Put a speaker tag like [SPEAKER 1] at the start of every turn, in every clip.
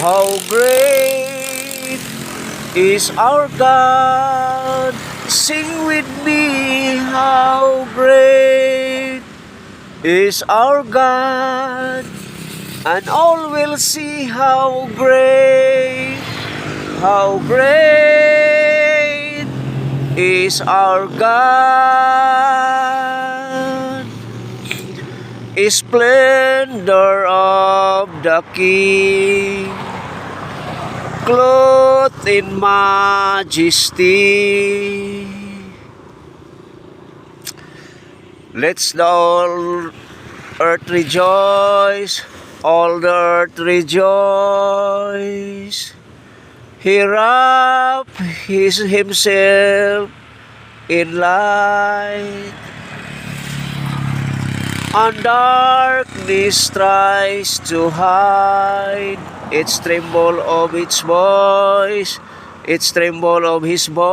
[SPEAKER 1] How great is our God. Sing with me, how great is our God. And all will see how great is our God. Splendor of the King, clothed in majesty. Let's all earth rejoice, all the earth rejoice. He wrapped himself in light, and darkness tries to hide. It's tremble of its voice, it's tremble of his voice.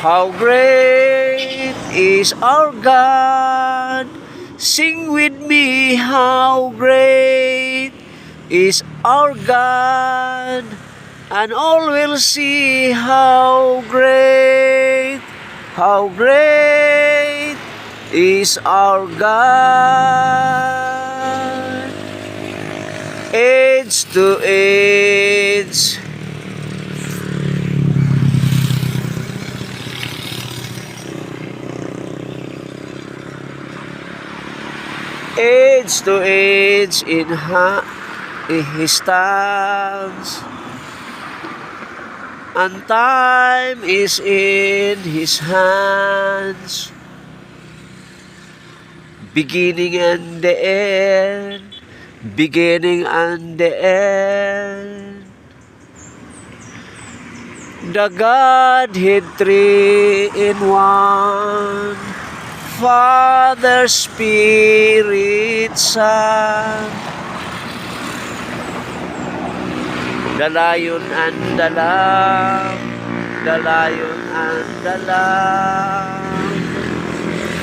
[SPEAKER 1] How great is our God. Sing with me, how great is our God. And all will see how great is our God. Age to age, age to age in He stands, and time is in His hands. Beginning and the end, beginning and the end. The Godhead three in one, Father, Spirit, Son. The Lion and the Lamb, the Lion and the Lamb.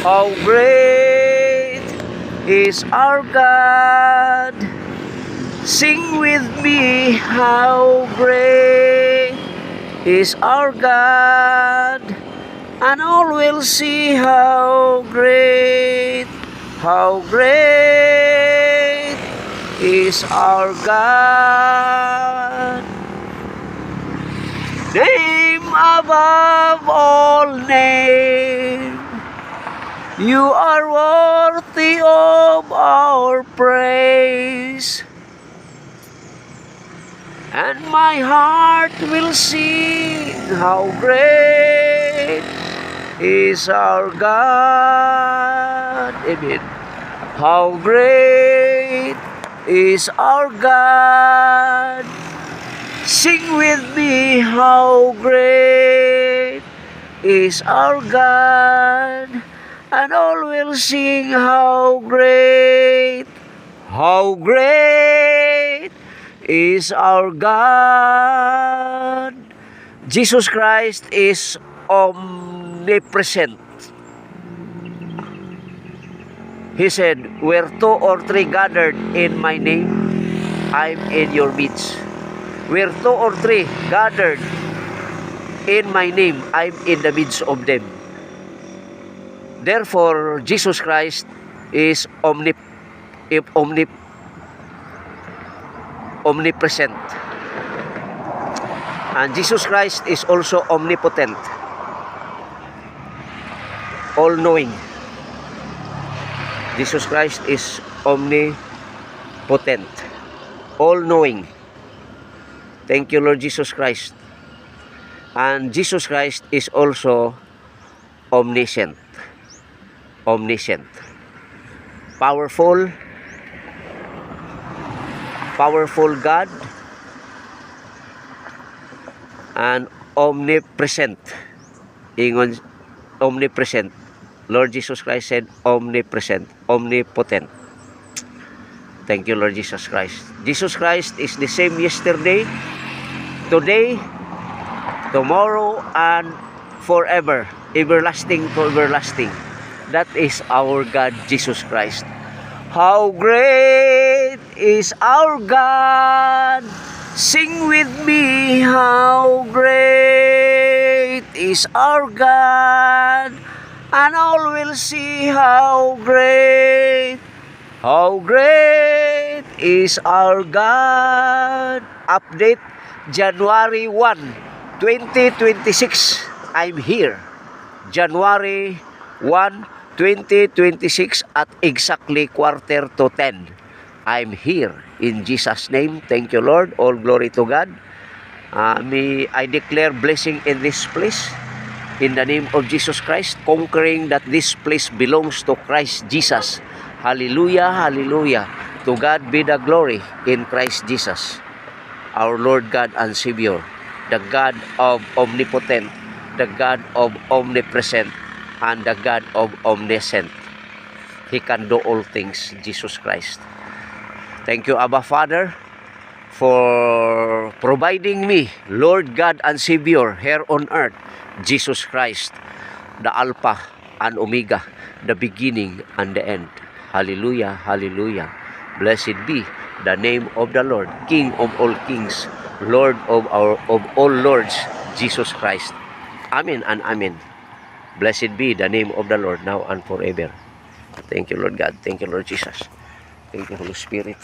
[SPEAKER 1] How great is our God. Sing with me, how great is our God. And all will see how great is our God. Name above all name, you are worthy of our praise. And my heart will sing, how great is our God. Amen. How great is our God. Sing with me, how great is our God. And all will sing, how great is our God. Jesus Christ is omnipresent. He said, where two or three gathered in my name, I'm in your midst. Where two or three gathered in my name, I'm in the midst of them. Therefore, Jesus Christ is omnipresent. And Jesus Christ is also omnipotent, all-knowing. Jesus Christ is omnipotent, all-knowing. Thank you, Lord Jesus Christ. And Jesus Christ is also omniscient. Powerful God, and omnipresent. Ingon, omnipresent. Lord Jesus Christ said omnipresent, omnipotent. Thank you, Lord Jesus Christ. Jesus Christ is the same yesterday, today, tomorrow, and forever. Everlasting to everlasting. That is our God, Jesus Christ. How great is our God. Sing with me, how great is our God. And all will see how great is our God. Update, January 1, 2026. I'm here. January 1, 2026 at exactly 9:45. I'm here in Jesus' name. Thank you, Lord. All glory to God. I declare blessing in this place in the name of Jesus Christ, conquering that this place belongs to Christ Jesus. Hallelujah, hallelujah. To God be the glory in Christ Jesus, our Lord God and Savior, the God of omnipotent, the God of omnipresent, and the God of omniscient. He can do all things, Jesus Christ. Thank you, Abba Father, for providing me, Lord God and Savior, here on earth, Jesus Christ, the Alpha and Omega, the beginning and the end. Hallelujah, hallelujah. Blessed be the name of the Lord, King of all kings, Lord of all lords, Jesus Christ. Amen and amen. Blessed be the name of the Lord now and forever. Thank you, Lord God. Thank you, Lord Jesus. Thank you, Holy Spirit.